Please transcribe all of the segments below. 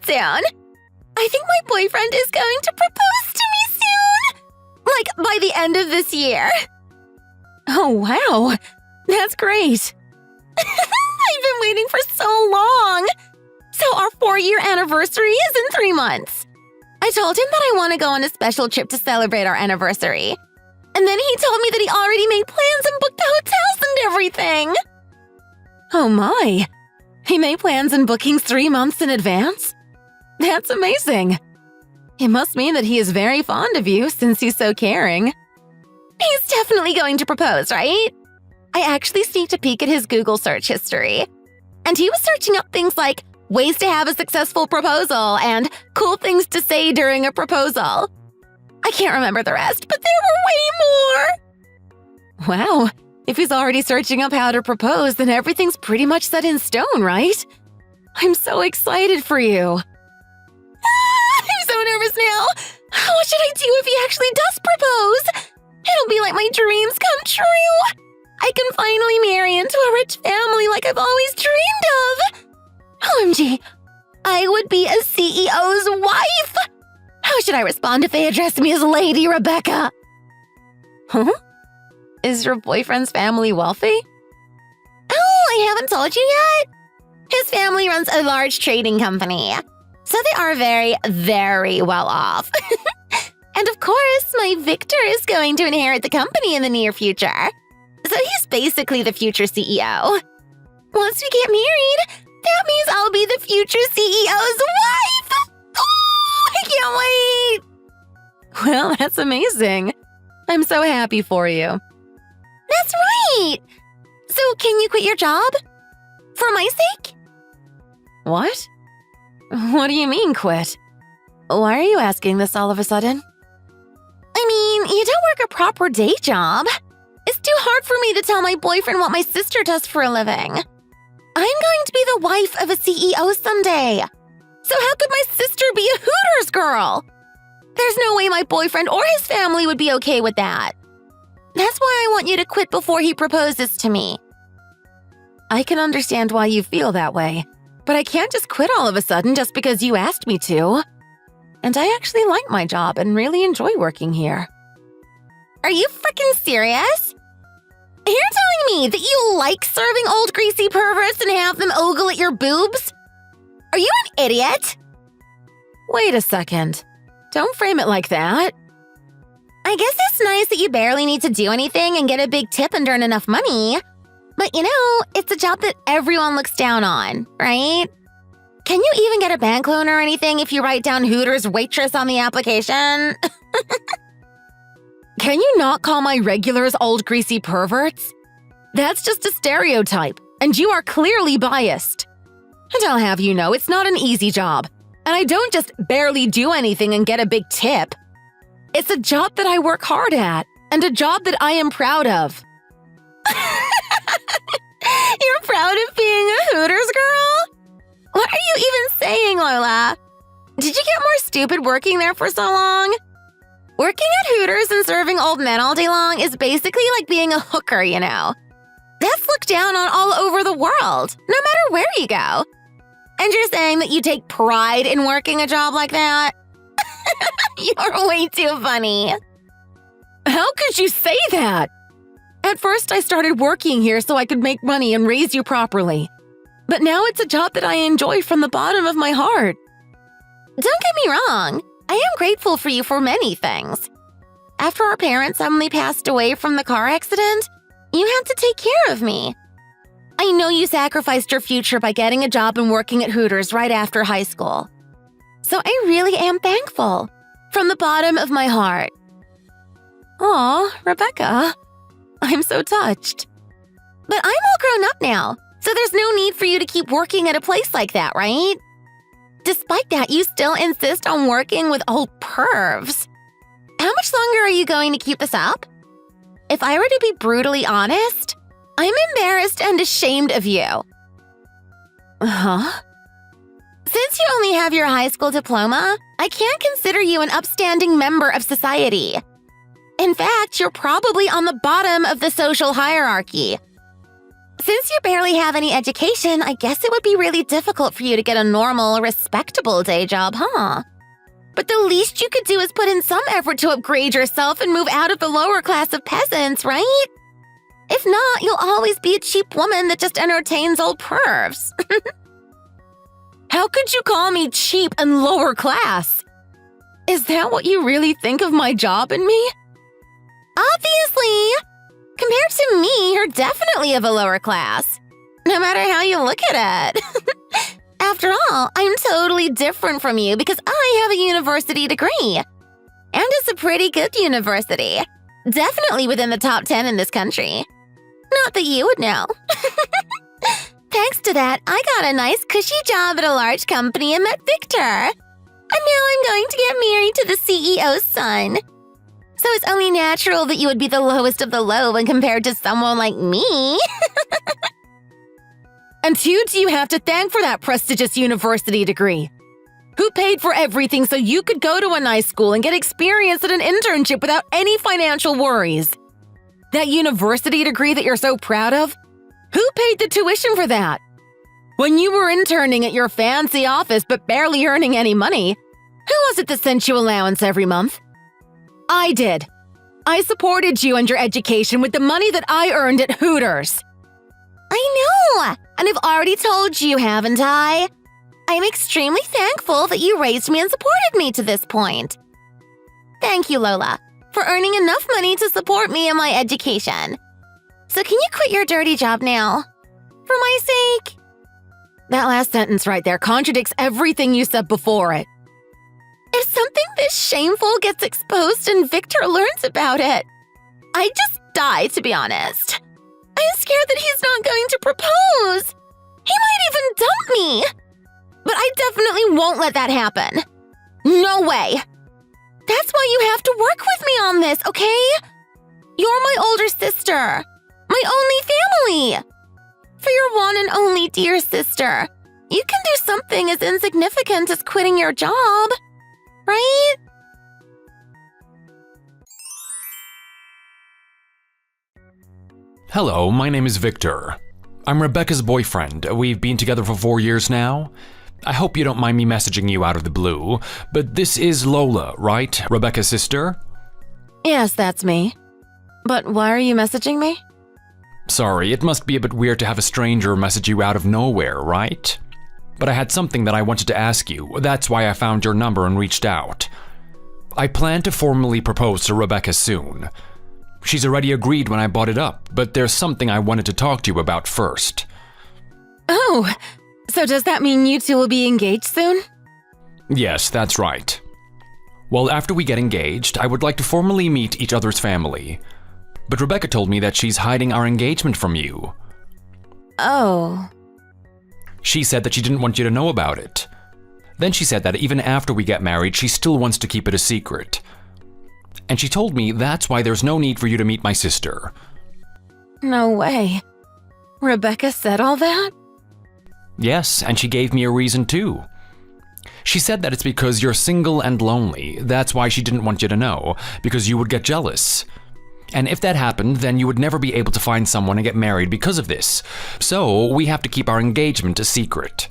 it soon. I think my boyfriend is going to propose to me soon. Like, by the end of this year. Oh, wow. That's great. I've been waiting for so long. So our 4-year anniversary is in 3 months. I told him that I want to go on a special trip to celebrate our anniversary. And then he told me that he already made plans and booked the hotels and everything. Oh my. He made plans and bookings 3 months in advance? That's amazing. It must mean that he is very fond of you since he's so caring. He's definitely going to propose, right? I actually sneaked a peek at his Google search history. And he was searching up things like ways to have a successful proposal and cool things to say during a proposal. I can't remember the rest, but there were way more. Wow. If he's already searching up how to propose, then everything's pretty much set in stone, right? I'm so excited for you. I'm so nervous now. What should I do if he actually does propose? It'll be like my dreams come true. I can finally marry into a rich family like I've always dreamed of. OMG, I would be a CEO's wife. How should I respond if they address me as Lady Rebecca? Huh? Is your boyfriend's family wealthy? Oh, I haven't told you yet. His family runs a large trading company. So they are very, very well off. And of course, my Victor is going to inherit the company in the near future. So he's basically the future CEO. Once we get married, that means I'll be the future CEO's wife! Oh, I can't wait! Well, that's amazing. I'm so happy for you. That's right! So can you quit your job? For my sake? What? What do you mean, quit? Why are you asking this all of a sudden? I mean, you don't work a proper day job. It's too hard for me to tell my boyfriend what my sister does for a living. I'm going to be the wife of a CEO someday. So how could my sister be a Hooters girl? There's no way my boyfriend or his family would be okay with that. That's why I want you to quit before he proposes to me. I can understand why you feel that way, but I can't just quit all of a sudden just because you asked me to. And I actually like my job and really enjoy working here. Are you freaking serious? You're telling me that you like serving old greasy perverts and have them ogle at your boobs? Are you an idiot? Wait a second. Don't frame it like that. I guess it's nice that you barely need to do anything and get a big tip and earn enough money. But you know, it's a job that everyone looks down on, right? Can you even get a bank loan or anything if you write down Hooters waitress on the application? Can you not call my regulars old greasy perverts? That's just a stereotype, and you are clearly biased. And I'll have you know, it's not an easy job. And I don't just barely do anything and get a big tip. It's a job that I work hard at, and a job that I am proud of. You're proud of being a Hooters girl? What are you even saying, Lola? Did you get more stupid working there for so long? Working at Hooters and serving old men all day long is basically like being a hooker, you know. That's looked down on all over the world, no matter where you go. And you're saying that you take pride in working a job like that? You're way too funny. How could you say that? At first, I started working here so I could make money and raise you properly. But now it's a job that I enjoy from the bottom of my heart. Don't get me wrong. I am grateful for you for many things. After our parents suddenly passed away from the car accident, you had to take care of me. I know you sacrificed your future by getting a job and working at Hooters right after high school. So I really am thankful, from the bottom of my heart. Aw, Rebecca, I'm so touched. But I'm all grown up now, so there's no need for you to keep working at a place like that, right? Despite that, you still insist on working with old pervs. How much longer are you going to keep this up? If I were to be brutally honest, I'm embarrassed and ashamed of you. Huh? Since you only have your high school diploma, I can't consider you an upstanding member of society. In fact, you're probably on the bottom of the social hierarchy. Since you barely have any education, I guess it would be really difficult for you to get a normal, respectable day job, huh? But the least you could do is put in some effort to upgrade yourself and move out of the lower class of peasants, right? If not, you'll always be a cheap woman that just entertains old pervs. How could you call me cheap and lower class? Is that what you really think of my job and me? Obviously! Compared to me, you're definitely of a lower class. No matter how you look at it. After all, I'm totally different from you because I have a university degree. And it's a pretty good university. Definitely within the top 10 in this country. Not that you would know. Thanks to that, I got a nice cushy job at a large company and met Victor. And now I'm going to get married to the CEO's son. So it's only natural that you would be the lowest of the low when compared to someone like me. And who do you have to thank for that prestigious university degree? Who paid for everything so you could go to a nice school and get experience at an internship without any financial worries? That university degree that you're so proud of? Who paid the tuition for that? When you were interning at your fancy office but barely earning any money, who was it that sent you allowance every month? I did. I supported you and your education with the money that I earned at Hooters. I know! And I've already told you, haven't I? I'm extremely thankful that you raised me and supported me to this point. Thank you, Lola, for earning enough money to support me in my education. So can you quit your dirty job now? For my sake? That last sentence right there contradicts everything you said before it. If something this shameful gets exposed and Victor learns about it, I'd just die, to be honest. I'm scared that he's not going to propose. He might even dump me. But I definitely won't let that happen. No way. That's why you have to work with me on this, okay? You're my older sister. My only family. For your one and only dear sister, you can do something as insignificant as quitting your job. Right? Hello, my name is Victor. I'm Rebecca's boyfriend. We've been together for 4 years now. I hope you don't mind me messaging you out of the blue, but this is Lola, right? Rebecca's sister? Yes, that's me. But why are you messaging me? Sorry, it must be a bit weird to have a stranger message you out of nowhere, right? But I had something that I wanted to ask you. That's why I found your number and reached out. I plan to formally propose to Rebecca soon. She's already agreed when I brought it up, but there's something I wanted to talk to you about first. Oh, so does that mean you two will be engaged soon? Yes, that's right. Well, after we get engaged, I would like to formally meet each other's family. But Rebecca told me that she's hiding our engagement from you. Oh. She said that she didn't want you to know about it. Then she said that even after we get married, she still wants to keep it a secret. And she told me that's why there's no need for you to meet my sister. No way. Rebecca said all that? Yes, and she gave me a reason too. She said that it's because you're single and lonely. That's why she didn't want you to know, because you would get jealous. And if that happened, then you would never be able to find someone and get married because of this. So we have to keep our engagement a secret.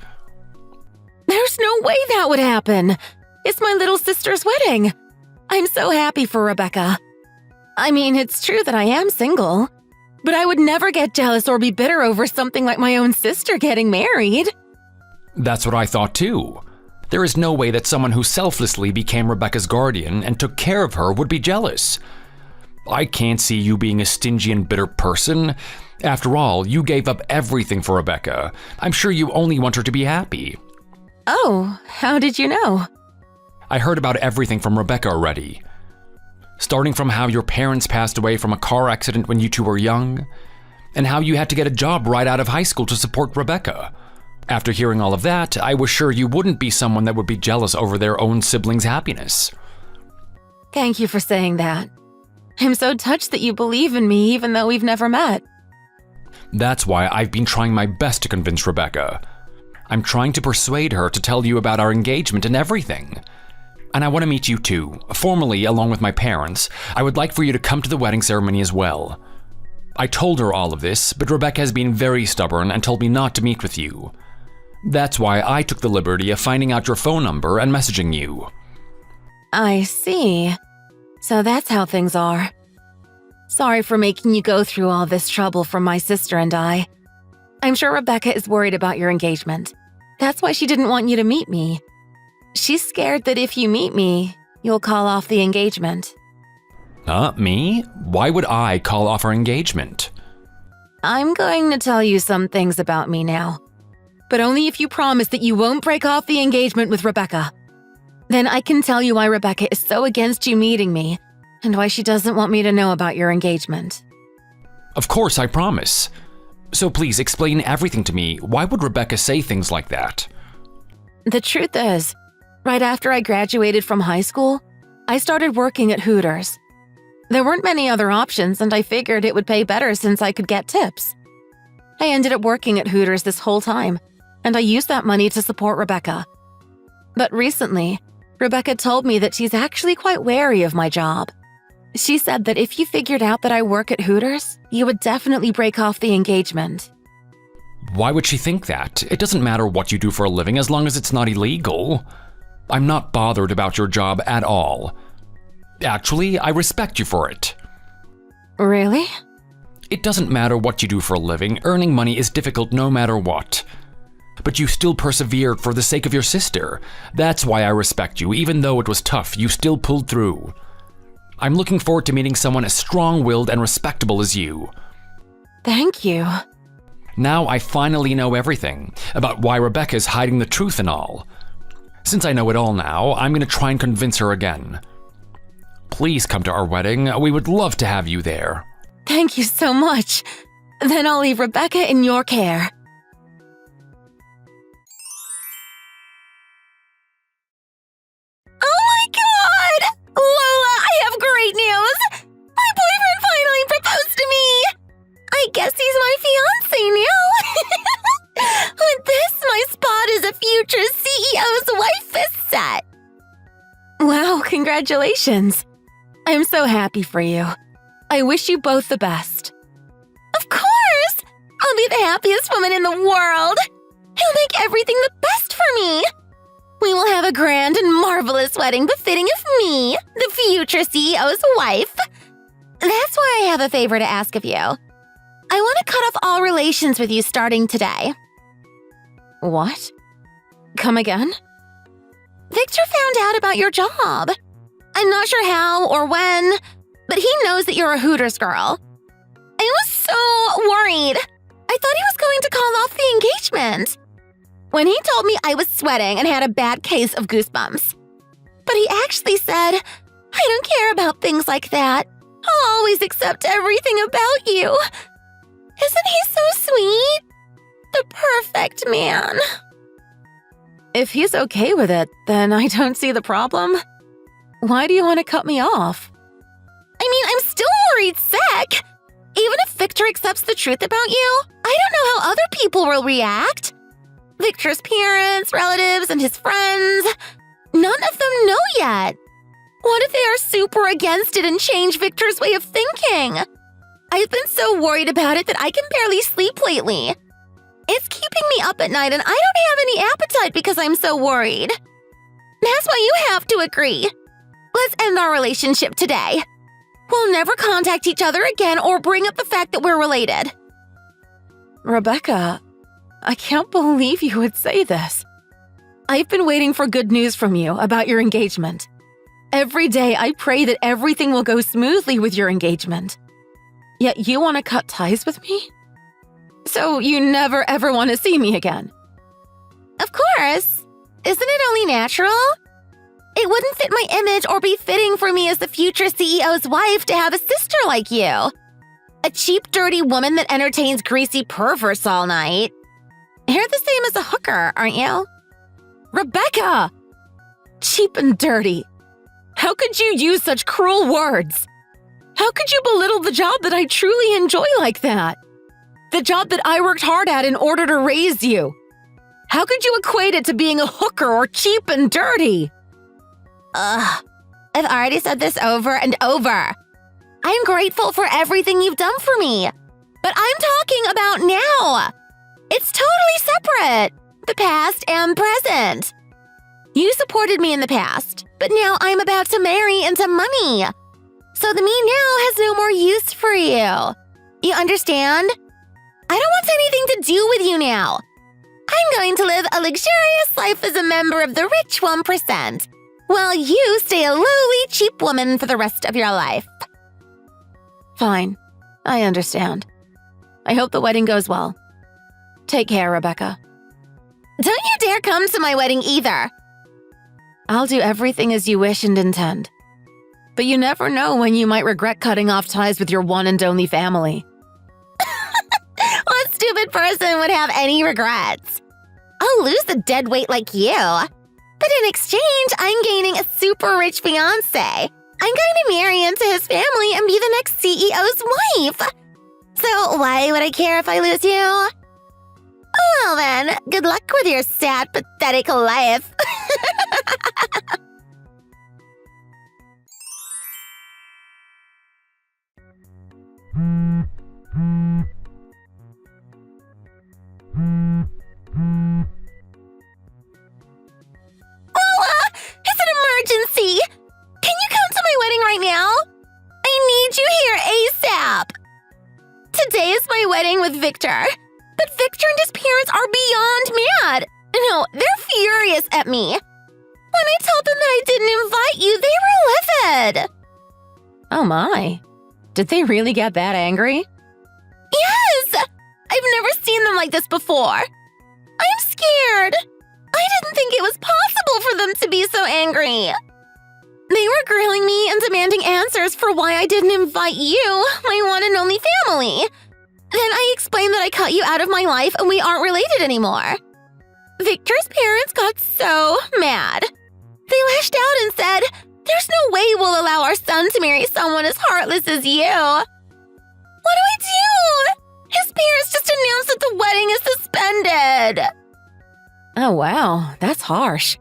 There's no way that would happen. It's my little sister's wedding. I'm so happy for Rebecca. I mean, it's true that I am single, but I would never get jealous or be bitter over something like my own sister getting married. That's what I thought too. There is no way that someone who selflessly became Rebecca's guardian and took care of her would be jealous. I can't see you being a stingy and bitter person. After all, you gave up everything for Rebecca. I'm sure you only want her to be happy. Oh, how did you know? I heard about everything from Rebecca already. Starting from how your parents passed away from a car accident when you two were young, and how you had to get a job right out of high school to support Rebecca. After hearing all of that, I was sure you wouldn't be someone that would be jealous over their own siblings' happiness. Thank you for saying that. I'm so touched that you believe in me even though we've never met. That's why I've been trying my best to convince Rebecca. I'm trying to persuade her to tell you about our engagement and everything. And I want to meet you too, formally along with my parents. I would like for you to come to the wedding ceremony as well. I told her all of this, but Rebecca has been very stubborn and told me not to meet with you. That's why I took the liberty of finding out your phone number and messaging you. I see. So that's how things are. Sorry for making you go through all this trouble for my sister and I. I'm sure Rebecca is worried about your engagement. That's why she didn't want you to meet me. She's scared that if you meet me, you'll call off the engagement. Me? Why would I call off our engagement? I'm going to tell you some things about me now, but only if you promise that you won't break off the engagement with Rebecca. Then I can tell you why Rebecca is so against you meeting me and why she doesn't want me to know about your engagement. Of course, I promise. So please explain everything to me. Why would Rebecca say things like that? The truth is, right after I graduated from high school, I started working at Hooters. There weren't many other options, and I figured it would pay better since I could get tips. I ended up working at Hooters this whole time, and I used that money to support Rebecca. But recently, Rebecca told me that she's actually quite wary of my job. She said that if you figured out that I work at Hooters, you would definitely break off the engagement. Why would she think that? It doesn't matter what you do for a living as long as it's not illegal. I'm not bothered about your job at all. Actually, I respect you for it. Really? It doesn't matter what you do for a living. Earning money is difficult no matter what. But you still persevered for the sake of your sister. That's why I respect you. Even though it was tough, you still pulled through. I'm looking forward to meeting someone as strong-willed and respectable as you. Thank you. Now I finally know everything about why Rebecca is hiding the truth and all. Since I know it all now, I'm going to try and convince her again. Please come to our wedding. We would love to have you there. Thank you so much. Then I'll leave Rebecca in your care. Oh my god! Lola, I have great news! My boyfriend finally proposed to me! I guess he's my fiancé now! With this, my spot as a future CEO's wife is set! Wow, congratulations. I'm so happy for you. I wish you both the best. Of course! I'll be the happiest woman in the world! He'll make everything the best for me! We will have a grand and marvelous wedding befitting of me, the future CEO's wife. That's why I have a favor to ask of you. I want to cut off all relations with you starting today. What? Come again? Victor found out about your job. I'm not sure how or when, but he knows that you're a Hooters girl. I was so worried. I thought he was going to call off the engagement. When he told me, I was sweating and had a bad case of goosebumps. But he actually said, I don't care about things like that. I'll always accept everything about you. Isn't he so sweet? The perfect man. If he's okay with it, then I don't see the problem. Why do you want to cut me off? I mean, I'm still worried sick. Even if Victor accepts the truth about you, I don't know how other people will react. Victor's parents, relatives, and his friends, none of them know yet. What if they are super against it and change Victor's way of thinking? I've been so worried about it that I can barely sleep lately. It's keeping me up at night and I don't have any appetite because I'm so worried. That's why you have to agree. Let's end our relationship today. We'll never contact each other again or bring up the fact that we're related. Rebecca, I can't believe you would say this. I've been waiting for good news from you about your engagement. Every day I pray that everything will go smoothly with your engagement. Yet you want to cut ties with me? So you never ever want to see me again? Of course. Isn't it only natural? It wouldn't fit my image or be fitting for me as the future CEO's wife to have a sister like you. A cheap, dirty woman that entertains greasy perverts all night. You're the same as a hooker, aren't you? Rebecca! Cheap and dirty. How could you use such cruel words? How could you belittle the job that I truly enjoy like that? The job that I worked hard at in order to raise you. How could you equate it to being a hooker or cheap and dirty? Ugh. I've already said this over and over. I'm grateful for everything you've done for me. But I'm talking about now. It's totally separate. The past and present. You supported me in the past, but now I'm about to marry into money. So the me now has no more use for you. You understand? I don't want anything to do with you now. I'm going to live a luxurious life as a member of the rich 1%, while you stay a lowly, cheap woman for the rest of your life. Fine. I understand. I hope the wedding goes well. Take care, Rebecca. Don't you dare come to my wedding either. I'll do everything as you wish and intend. But you never know when you might regret cutting off ties with your one and only family. What stupid person would have any regrets? I'll lose a dead weight like you. But in exchange, I'm gaining a super rich fiancé. I'm going to marry into his family and be the next CEO's wife. So why would I care if I lose you? Well then, good luck with your sad, pathetic life. It's an emergency. Can you come to my wedding right now? I need you here ASAP. Today is my wedding with Victor. But Victor and his parents are beyond mad. No, they're furious at me. When I told them that I didn't invite you, they were livid. Oh my. Did they really get that angry? Yes! I've never seen them like this before. I'm scared. I didn't think it was possible for them to be so angry. They were grilling me and demanding answers for why I didn't invite you, my one and only family. Then I explained that I cut you out of my life and we aren't related anymore. Victor's parents got so mad. They lashed out and said, "There's no way we'll allow our son to marry someone as heartless as you." What do I do? His parents just announced that the wedding is suspended. Oh wow, that's harsh.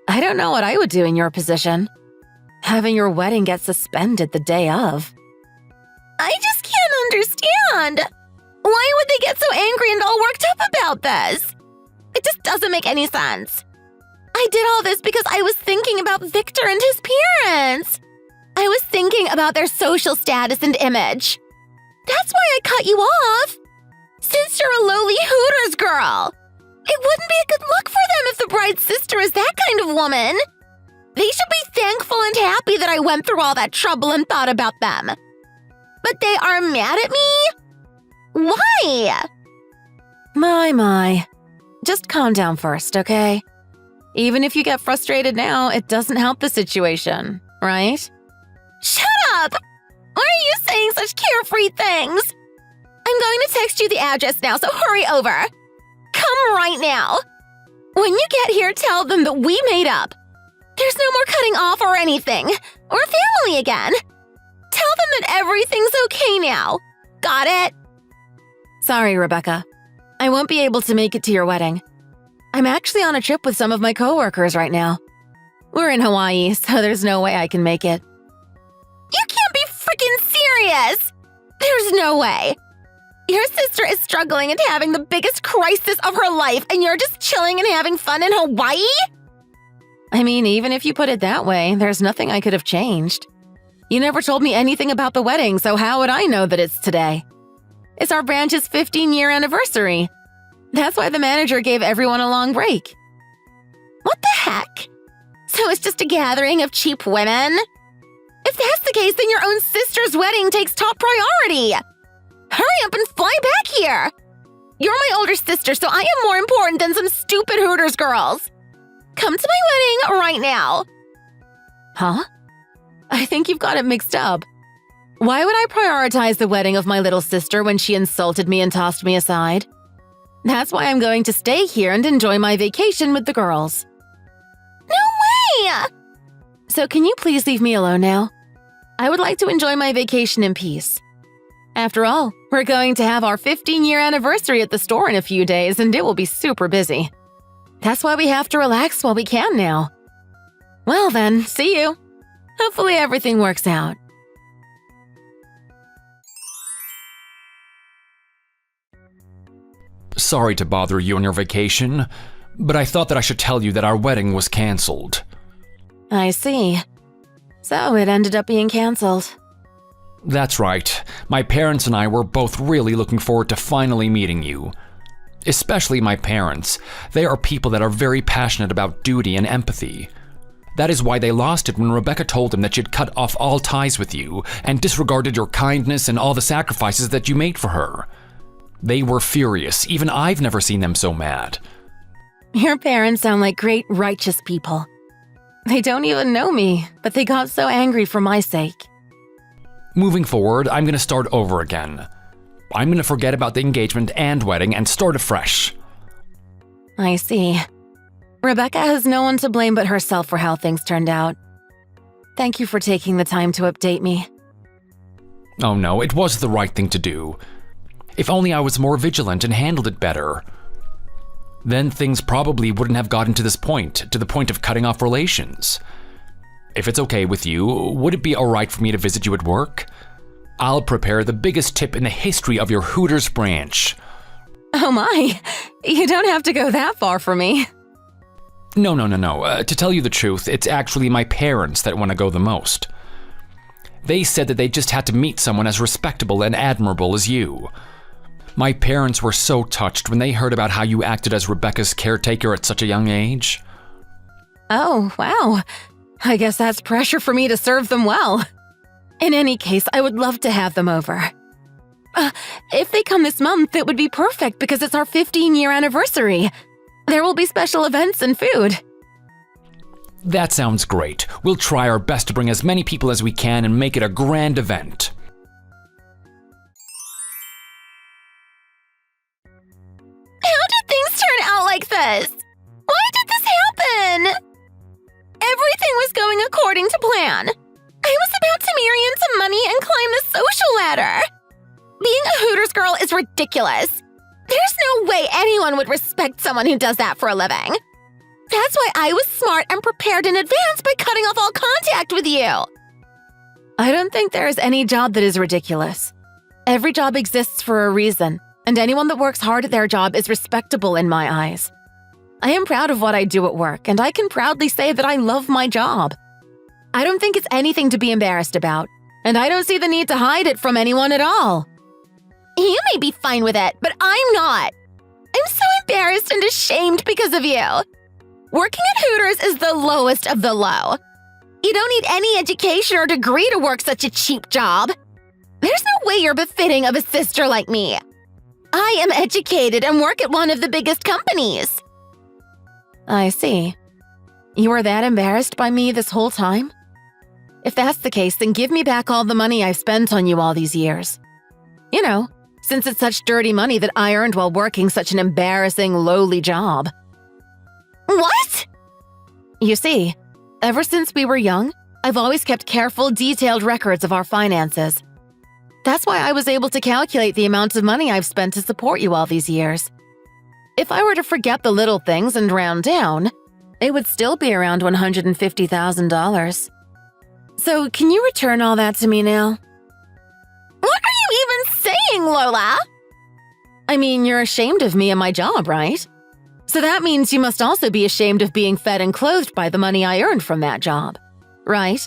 I don't know what I would do in your position. Having your wedding get suspended the day of. I just can't understand. Why would they get so angry and all worked up about this? It just doesn't make any sense. I did all this because I was thinking about Victor and his parents. I was thinking about their social status and image. That's why I cut you off. Since you're a lowly Hooters girl, it wouldn't be a good look for them if the bride's sister is that kind of woman. They should be thankful and happy that I went through all that trouble and thought about them. But they are mad at me? Why? My. Just calm down first, okay? Even if you get frustrated now, it doesn't help the situation, right? Shut up! Why are you saying such carefree things? I'm going to text you the address now, so hurry over. Come right now. When you get here, tell them that we made up. There's no more cutting off or anything. We're family again. Tell them that everything's okay now. Got it? Sorry, Rebecca. I won't be able to make it to your wedding. I'm actually on a trip with some of my coworkers right now. We're in Hawaii, so there's no way I can make it. You can't be freaking serious! There's no way. Your sister is struggling and having the biggest crisis of her life, and you're just chilling and having fun in Hawaii? I mean, even if you put it that way, there's nothing I could have changed. You never told me anything about the wedding, so how would I know that it's today? It's our branch's 15-year anniversary. That's why the manager gave everyone a long break. What the heck? So it's just a gathering of cheap women? If that's the case, then your own sister's wedding takes top priority. Hurry up and fly back here. You're my older sister, so I am more important than some stupid Hooters girls. Come to my wedding right now. Huh? I think you've got it mixed up. Why would I prioritize the wedding of my little sister when she insulted me and tossed me aside? That's why I'm going to stay here and enjoy my vacation with the girls. No way! So can you please leave me alone now? I would like to enjoy my vacation in peace. After all, we're going to have our 15-year anniversary at the store in a few days, and it will be super busy. That's why we have to relax while we can now. Well then, see you. Hopefully everything works out. Sorry to bother you on your vacation, but I thought that I should tell you that our wedding was canceled. I see. So it ended up being canceled. That's right. My parents and I were both really looking forward to finally meeting you. Especially my parents. They are people that are very passionate about duty and empathy. That is why they lost it when Rebecca told them that she'd cut off all ties with you and disregarded your kindness and all the sacrifices that you made for her. They were furious. Even I've never seen them so mad. Your parents sound like great, righteous people. They don't even know me, but they got so angry for my sake. Moving forward, I'm going to start over again. I'm going to forget about the engagement and wedding and start afresh. I see. Rebecca has no one to blame but herself for how things turned out. Thank you for taking the time to update me. Oh no, it was the right thing to do. If only I was more vigilant and handled it better. Then things probably wouldn't have gotten to this point, to the point of cutting off relations. If it's okay with you, would it be alright for me to visit you at work? I'll prepare the biggest tip in the history of your Hooters branch. Oh my, you don't have to go that far for me. No. To tell you the truth, it's actually my parents that want to go the most. They said that they just had to meet someone as respectable and admirable as you. My parents were so touched when they heard about how you acted as Rebecca's caretaker at such a young age. Oh, wow. I guess that's pressure for me to serve them well. In any case, I would love to have them over. If they come this month, it would be perfect because it's our 15-year anniversary. There will be special events and food. That sounds great. We'll try our best to bring as many people as we can and make it a grand event. How did things turn out like this? Why did this happen? Everything was going according to plan. I was about to marry into money and climb the social ladder. Being a Hooters girl is ridiculous. There's no way anyone would respect someone who does that for a living. That's why I was smart and prepared in advance by cutting off all contact with you. I don't think there is any job that is ridiculous. Every job exists for a reason, and anyone that works hard at their job is respectable in my eyes. I am proud of what I do at work, and I can proudly say that I love my job. I don't think it's anything to be embarrassed about, and I don't see the need to hide it from anyone at all. You may be fine with it, but I'm not. I'm so embarrassed and ashamed because of you. Working at Hooters is the lowest of the low. You don't need any education or degree to work such a cheap job. There's no way you're befitting of a sister like me. I am educated and work at one of the biggest companies. I see. You were that embarrassed by me this whole time? If that's the case, then give me back all the money I've spent on you all these years. You know, since it's such dirty money that I earned while working such an embarrassing, lowly job. What? You see, ever since we were young, I've always kept careful, detailed records of our finances. That's why I was able to calculate the amounts of money I've spent to support you all these years. If I were to forget the little things and round down, it would still be around $150,000. So, can you return all that to me now? What are you even saying, Lola? I mean, you're ashamed of me and my job, right? So that means you must also be ashamed of being fed and clothed by the money I earned from that job, right?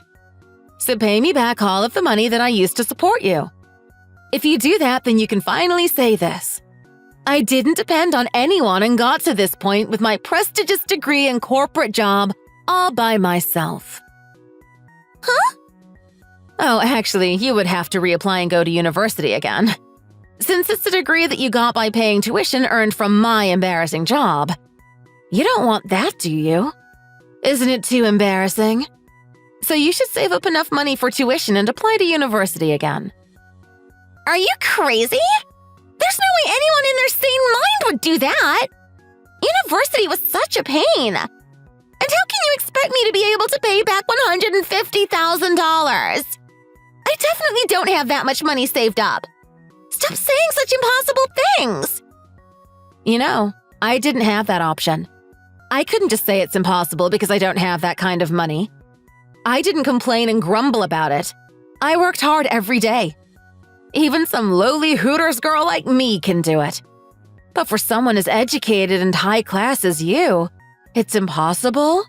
So pay me back all of the money that I used to support you. If you do that, then you can finally say this. I didn't depend on anyone and got to this point with my prestigious degree and corporate job all by myself. Huh? Oh, actually, you would have to reapply and go to university again. Since it's a degree that you got by paying tuition earned from my embarrassing job. You don't want that, do you? Isn't it too embarrassing? So you should save up enough money for tuition and apply to university again. Are you crazy? There's no way anyone in their sane mind would do that. University was such a pain. And how can you expect me to be able to pay back $150,000? I definitely don't have that much money saved up. Stop saying such impossible things. You know, I didn't have that option. I couldn't just say it's impossible because I don't have that kind of money. I didn't complain and grumble about it. I worked hard every day. Even some lowly Hooters girl like me can do it. But for someone as educated and high class as you, it's impossible?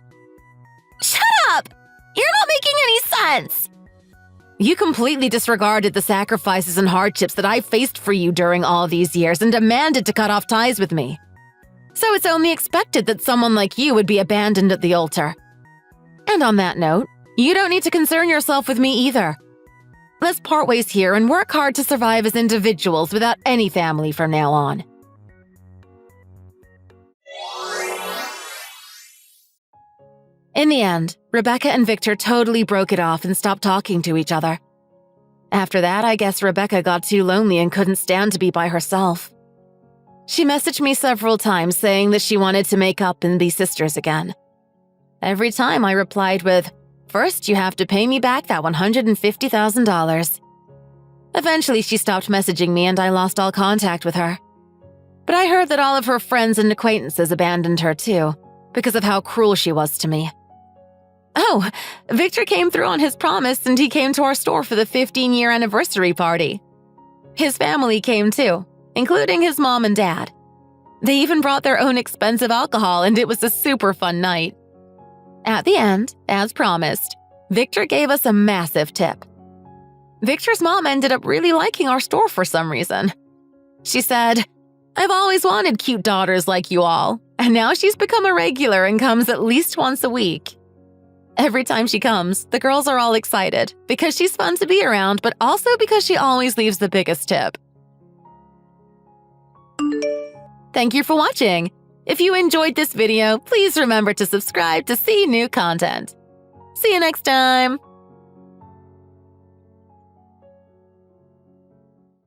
Shut up! You're not making any sense! You completely disregarded the sacrifices and hardships that I faced for you during all these years and demanded to cut off ties with me. So it's only expected that someone like you would be abandoned at the altar. And on that note, you don't need to concern yourself with me either. Let's part ways here and work hard to survive as individuals without any family from now on. In the end, Rebecca and Victor totally broke it off and stopped talking to each other. After that, I guess Rebecca got too lonely and couldn't stand to be by herself. She messaged me several times saying that she wanted to make up and be sisters again. Every time I replied with, "First, you have to pay me back that $150,000. Eventually, she stopped messaging me and I lost all contact with her. But I heard that all of her friends and acquaintances abandoned her too, because of how cruel she was to me. Oh, Victor came through on his promise and he came to our store for the 15-year anniversary party. His family came too, including his mom and dad. They even brought their own expensive alcohol and it was a super fun night. At the end, as promised, Victor gave us a massive tip. Victor's mom ended up really liking our store for some reason. She said, "I've always wanted cute daughters like you all, and now she's become a regular and comes at least once a week." Every time she comes, the girls are all excited because she's fun to be around, but also because she always leaves the biggest tip. Thank you for watching. If you enjoyed this video, please remember to subscribe to see new content. See you next time!